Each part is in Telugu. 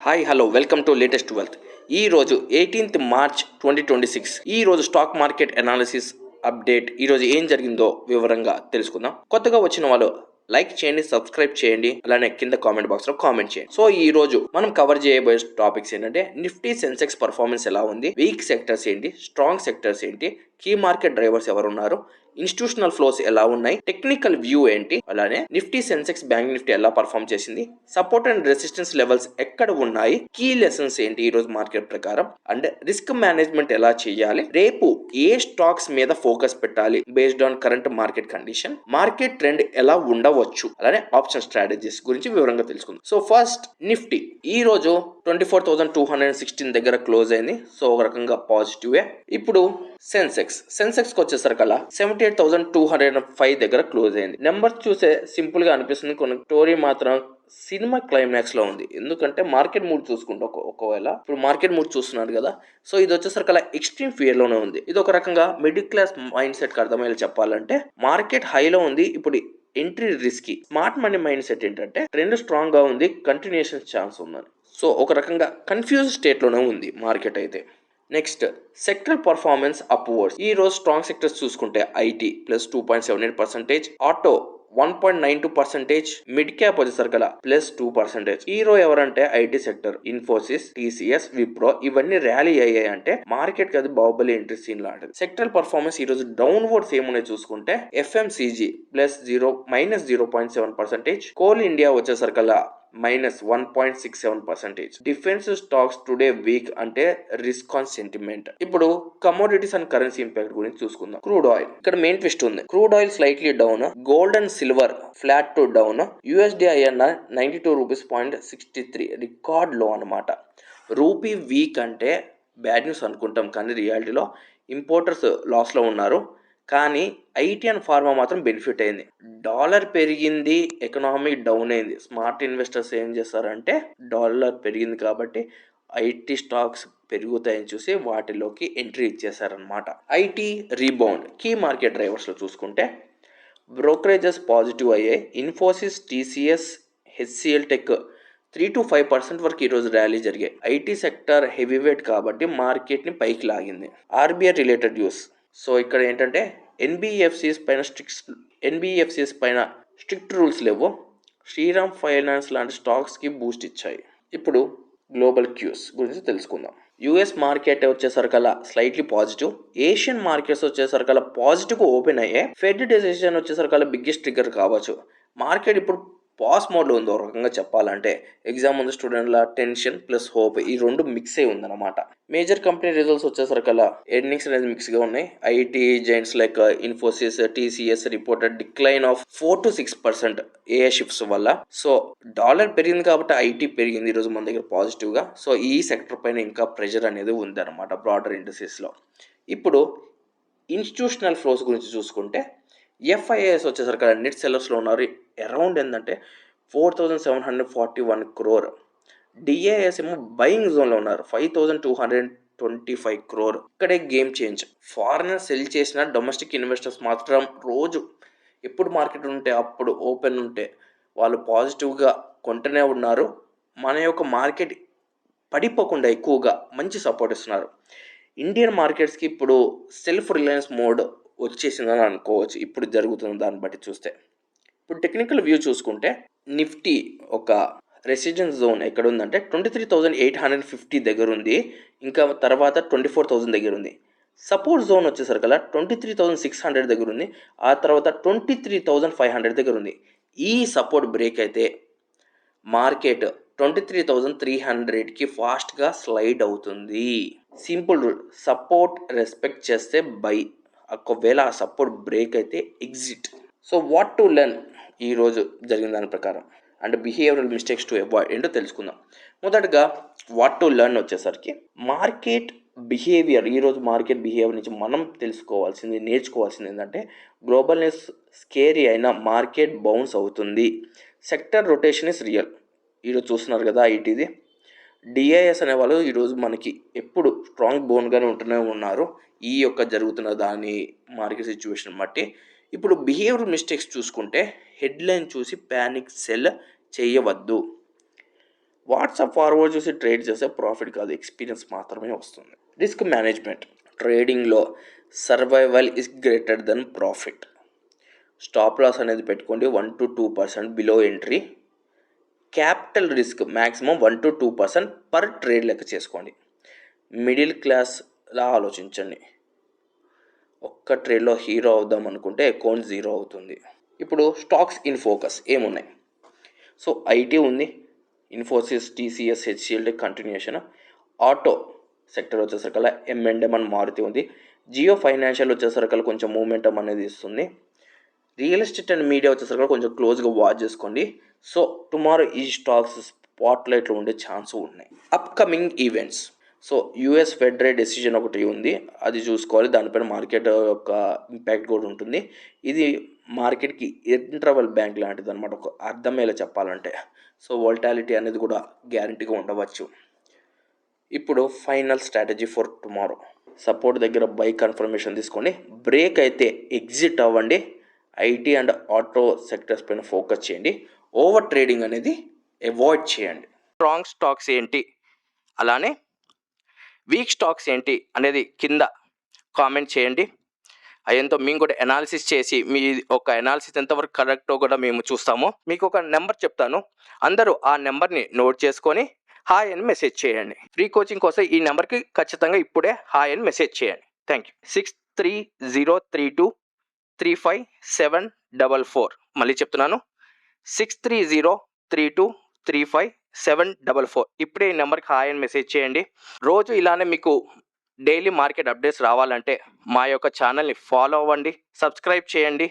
Hi hello welcome to latest wealth. ఈరోజు 18th మార్చ్ 2026 ఈరోజు స్టాక్ మార్కెట్ అనాలిసిస్ అప్డేట్. ఈరోజు ఏం జరిగిందో వివరంగా తెలుసుకుందాం. కొత్తగా వచ్చిన వాళ్ళు లైక్ చేయండి, సబ్స్క్రైబ్ చేయండి, అలానే కింద కామెంట్ బాక్స్ లో కామెంట్ చేయండి. సో ఈ రోజు మనం కవర్ చేయబోయే టాపిక్స్ ఏంటంటే నిఫ్టీ సెన్సెక్స్ పర్ఫార్మెన్స్ ఎలా ఉంది, వీక్ సెక్టర్స్ ఏంటి, స్ట్రాంగ్ సెక్టర్స్ ఏంటి, కీ మార్కెట్ డ్రైవర్స్ ఎవరు ఉన్నారు, ఇన్స్టిట్యూషనల్ ఫ్లోస్ ఎలా ఉన్నాయి, టెక్నికల్ వ్యూ ఏంటి, అలానే నిఫ్టీ సెన్సెక్స్ బ్యాంక్ నిఫ్టీ ఎలా పర్ఫార్మ్ చేసింది, సపోర్ట్ అండ్ రెసిస్టెన్స్ లెవెల్స్ ఎక్కడ ఉన్నాయి, కీ లెసన్స్ ఏంటి ఈ రోజు మార్కెట్ ప్రకారం, అండ్ రిస్క్ మేనేజ్మెంట్ ఎలా చేయాలి, రేపు ఏ స్టాక్స్ మీద ఫోకస్ పెట్టాలి based on current market condition, market trend ఎలా ఉండవచ్చు, అలానే ఆప్షన్ స్ట్రాటజీస్ గురించి వివరంగా తెలుసుకుందాం. సో ఫస్ట్ నిఫ్టీ ఈ రోజు 24,216 దగ్గర క్లోజ్ అయింది. సో ఒక రకంగా పాజిటివ్. ఇప్పుడు సెన్సెక్స్ కి వచ్చేసరికల్లా 78,205 దగ్గర క్లోజ్ అయింది. నెంబర్ చూసే సింపుల్ గా అనిపిస్తుంది, కొన్ని స్టోరీ మాత్రం సినిమా క్లైమాక్స్ లో ఉంది. ఎందుకంటే మార్కెట్ మూడ్ చూసుకుంటే ఒకవేళ ఇప్పుడు మార్కెట్ మూడ్ చూస్తున్నారు కదా, సో ఇది వచ్చేసరికల్లా ఎక్స్ట్రీమ్ ఫియర్ లోనే ఉంది. ఇది ఒక రకంగా మిడిల్ క్లాస్ మైండ్ సెట్ కి అర్థమయ్యేలా చెప్పాలంటే మార్కెట్ హైలో ఉంది, ఇప్పుడు entry risky. Smart money mind set ఏంటంటే ట్రెండ్ స్ట్రాంగ్ గా ఉంది, కంటిన్యూషన్ ఛాన్స్ ఉందని. సో ఒక రకంగా కన్ఫ్యూజ్ స్టేట్ లోనే ఉంది మార్కెట్ అయితే. Next sector performance upwards. ఈ రోజు స్ట్రాంగ్ సెక్టర్స్ చూసుకుంటే IT plus 2.78%, auto 1.92%, mid cap వచ్చేసరికల ప్లస్ 2%. హీరో ఎవరంటే IT sector, Infosys, TCS, Wipro ఇవన్నీ ర్యాలీ అయ్యాయి అంటే మార్కెట్ కి అది బాహుబలి ఎంట్రీ సీన్ లాంటిది. సెక్టర్ పర్ఫార్మెన్స్ ఈ రోజు డౌన్వర్డ్స్ ఏమున్నాయి చూసుకుంటే ఎఫ్ఎంసీజీ -0.7%, కోల్ ఇండియా వచ్చేసరికల -1.67%. డిఫెన్స్ స్టాక్స్ టుడే వీక్ అంటే రిస్క్ ఆన్ సెంటిమెంట్. ఇప్పుడు కమోడిటీస్ అండ్ కరెన్సీ ఇంపాక్ట్ గురించి చూసుకుందాం. క్రూడ్ ఆయిల్ ఇక్కడ మెయిన్ ట్విస్ట్ ఉంది. Crude oil slightly down, gold and silver flat to down, USD INR 92 rupees 0.63 record లో అనమాట. రూపీ వీక్ అంటే బ్యాడ్ న్యూస్ అనుకుంటాం, కానీ రియాలిటీలో ఇంపోర్టర్స్ లాస్ లో ఉన్నారు, కానీ ఐటీ అండ్ ఫార్మా మాత్రం బెనిఫిట్ అయింది. డాలర్ పెరిగింది, ఎకనామీ డౌన్ అయింది. స్మార్ట్ ఇన్వెస్టర్స్ ఏం చేస్తారంటే డాలర్ పెరిగింది కాబట్టి ఐటీ స్టాక్స్ పెరుగుతాయని చూసి వాటిలోకి ఎంట్రీ ఇచ్చేసారనమాట. IT rebound. కీ మార్కెట్ డ్రైవర్స్లో చూసుకుంటే బ్రోకరేజెస్ పాజిటివ్ అయ్యాయి. Infosys, TCS, HCL tech 3 to 5% వరకు ఈరోజు ర్యాలీ జరిగాయి. ఐటీ సెక్టర్ హెవీ వెయిట్ కాబట్టి మార్కెట్ని పైకి లాగింది. RBI related news. సో ఇక్కడ ఏంటంటే ఎన్బిఎఫ్సిస్ పైన స్ట్రిక్ట్ రూల్స్ లేవు. శ్రీరామ్ ఫైనాన్స్ లాంటి స్టాక్స్కి బూస్ట్ ఇచ్చాయి. ఇప్పుడు గ్లోబల్ క్యూస్ గురించి తెలుసుకుందాం. యుఎస్ మార్కెట్ వచ్చేసరికల్లా స్లైట్లీ పాజిటివ్, ఏషియన్ మార్కెట్స్ వచ్చేసరికల్లా పాజిటివ్ ఓపెన్ అయ్యాయి. ఫెడ్ డెసిషన్ వచ్చేసరికల్లా బిగ్గెస్ట్ ట్రిగ్గర్ కావచ్చు. మార్కెట్ ఇప్పుడు పాస్ మోడ్లో ఉంది. ఒక రకంగా చెప్పాలంటే ఎగ్జామ్ ముందు స్టూడెంట్ల టెన్షన్ ప్లస్ హోప్ ఈ రెండు మిక్స్ అయి ఉందన్నమాట. మేజర్ కంపెనీ రిజల్ట్స్ వచ్చేసరికల్లా ఎర్నింగ్స్ అనేది మిక్స్గా ఉన్నాయి. IT Giants like Infosys, TCS reported decline of 4 to 6% AI shifts వల్ల. సో డాలర్ పెరిగింది కాబట్టి ఐటీ పెరిగింది ఈరోజు మన దగ్గర పాజిటివ్గా. సో ఈ సెక్టర్ పైన ఇంకా ప్రెషర్ అనేది ఉంది అనమాట బ్రాడర్ ఇండస్ట్రీస్లో. ఇప్పుడు ఇన్స్టిట్యూషనల్ ఫ్లోస్ గురించి చూసుకుంటే ఎఫ్ఐఎస్ వచ్చేసరికి నెట్ సెల్లర్స్లో ఉన్నారు. అరౌండ్ ఏంటంటే 4,741 crore. డిఐఎస్ ఏమో బయింగ్ జోన్లో ఉన్నారు, 5,225 crore. ఇక్కడే గేమ్ చేంజ్. ఫారినర్ సెల్ చేసిన డొమెస్టిక్ ఇన్వెస్టర్స్ మాత్రం రోజు ఎప్పుడు మార్కెట్ ఉంటే అప్పుడు ఓపెన్ ఉంటే వాళ్ళు పాజిటివ్గా కొంటూనే ఉన్నారు. మన యొక్క మార్కెట్ పడిపోకుండా ఎక్కువగా మంచి సపోర్ట్ ఇస్తున్నారు. ఇండియన్ మార్కెట్స్కి ఇప్పుడు సెల్ఫ్ రిలయన్స్ మోడ్ వచ్చేసిందని అనుకోవచ్చు ఇప్పుడు జరుగుతున్న దాన్ని బట్టి చూస్తే. ఇప్పుడు టెక్నికల్ వ్యూ చూసుకుంటే నిఫ్టీ ఒక రెసిడెన్స్ జోన్ ఎక్కడ ఉందంటే 23,850 దగ్గర ఉంది, ఇంకా తర్వాత 24,000 దగ్గర ఉంది. సపోర్ట్ జోన్ వచ్చేసరికల్లా 23,600 దగ్గర ఉంది, ఆ తర్వాత 23,500 దగ్గర ఉంది. ఈ సపోర్ట్ బ్రేక్ అయితే మార్కెట్ 23,300కి ఫాస్ట్గా స్లైడ్ అవుతుంది. సింపుల్ రూల్, సపోర్ట్ రెస్పెక్ట్ చేస్తే బై, ఒకవేళ ఆ సపోర్ట్ బ్రేక్ అయితే exit. So what to learn ఈరోజు జరిగిన దాని ప్రకారం and behavioural mistakes to avoid ఏంటో తెలుసుకుందాం. మొదటగా వాట్ టు లెర్న్ వచ్చేసరికి మార్కెట్ బిహేవియర్. ఈరోజు మార్కెట్ బిహేవియర్ నుంచి మనం నేర్చుకోవాల్సింది ఏంటంటే గ్లోబల్నెస్ స్కేరీ అయినా మార్కెట్ బౌన్స్ అవుతుంది. Sector rotation is real. ఈరోజు చూస్తున్నారు కదా ఐటీది. డిఐఎస్ అనేవాళ్ళు ఈరోజు మనకి ఎప్పుడు స్ట్రాంగ్ బోన్గానే ఉంటూనే ఉన్నారు ఈ యొక్క జరుగుతున్న దాని మార్కెట్ సిచ్యువేషన్ బట్టి. ఇప్పుడు బిహేవియర్ మిస్టేక్స్ చూసుకుంటే హెడ్లైన్ చూసి ప్యానిక్ సెల్ చేయవద్దు. వాట్సాప్ ఫార్వర్డ్ చూసి ట్రేడ్ చేస్తే ప్రాఫిట్ కాదు, ఎక్స్పీరియన్స్ మాత్రమే వస్తుంది. Risk management. ట్రేడింగ్లో survival is greater than profit. Stop loss అనేది పెట్టుకోండి 1-2% below entry. Capital risk maximum 1-2% per trade లెక్క చేసుకోండి. మిడిల్ క్లాస్లా ఆలోచించండి. ఒక్క ట్రేడ్లో హీరో అవుదాం అనుకుంటే అకౌంట్ జీరో అవుతుంది. ఇప్పుడు స్టాక్స్ ఇన్ ఫోకస్ ఏమున్నాయి? సో ఐటీ ఉంది, Infosys, TCS, HCL continuation. Auto sector వచ్చేసరికల్లా M&M అని మారుతి ఉంది. జియో ఫైనాన్షియల్ వచ్చేసరికల్లా కొంచెం మూమెంటం అనేది ఇస్తుంది. రియల్ ఎస్టేట్ అండ్ మీడియా వచ్చేసరికి కొంచెం క్లోజ్గా వాచ్ చేసుకోండి. సో టుమారో ఈ స్టాక్స్ స్పాట్లైట్లో ఉండే ఛాన్స్ ఉన్నాయి. Upcoming events. So US fed rate decision ఒకటి ఉంది, అది చూసుకోవాలి. దానిపైన మార్కెట్ యొక్క ఇంపాక్ట్ కూడా ఉంటుంది. ఇది మార్కెట్కి ఇంటర్వల్ బ్యాంక్ లాంటిది అనమాట, ఒక అర్థమయ్యేలా చెప్పాలంటే. సో వోల్టాలిటీ అనేది కూడా గ్యారంటీగా ఉండవచ్చు. ఇప్పుడు final strategy for tomorrow. Support దగ్గర బై కన్ఫర్మేషన్ తీసుకోండి. బ్రేక్ అయితే ఎగ్జిట్ అవ్వండి. ఐటీ అండ్ ఆటో సెక్టర్స్ పైన ఫోకస్ చేయండి. ఓవర్ ట్రేడింగ్ అనేది అవాయిడ్ చేయండి. స్ట్రాంగ్ స్టాక్స్ ఏంటి, అలానే వీక్ స్టాక్స్ ఏంటి అనేది కింద కామెంట్ చేయండి. అయ్యంతో మేము కూడా అనాలిసిస్ చేసి మీ ఒక అనాలిసిస్ ఎంతవరకు కరెక్టో కూడా మేము చూస్తాము. మీకు ఒక నెంబర్ చెప్తాను, అందరూ ఆ నెంబర్ని నోట్ చేసుకొని హాయ్ అని మెసేజ్ చేయండి. ఫ్రీ కోచింగ్ కోసం ఈ నెంబర్కి ఖచ్చితంగా ఇప్పుడే హాయ్ అని మెసేజ్ చేయండి. Thank you. 6303235744. మళ్ళీ చెప్తున్నాను, 6303235744. ఇప్పుడే ఈ నెంబర్కి హాయ్ అని మెసేజ్ చేయండి. రోజు ఇలానే మీకు డైలీ మార్కెట్ అప్డేట్స్ రావాలంటే మా యొక్క ఛానల్ని ఫాలో అవ్వండి, సబ్స్క్రైబ్ చేయండి,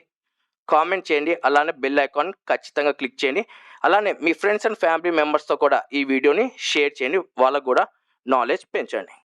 కామెంట్ చేయండి, అలానే బెల్ ఐకాన్ ఖచ్చితంగా క్లిక్ చేయండి. అలానే మీ ఫ్రెండ్స్ అండ్ ఫ్యామిలీ మెంబర్స్తో కూడా ఈ వీడియోని షేర్ చేయండి, వాళ్ళకు కూడా నాలెడ్జ్ పెంచండి.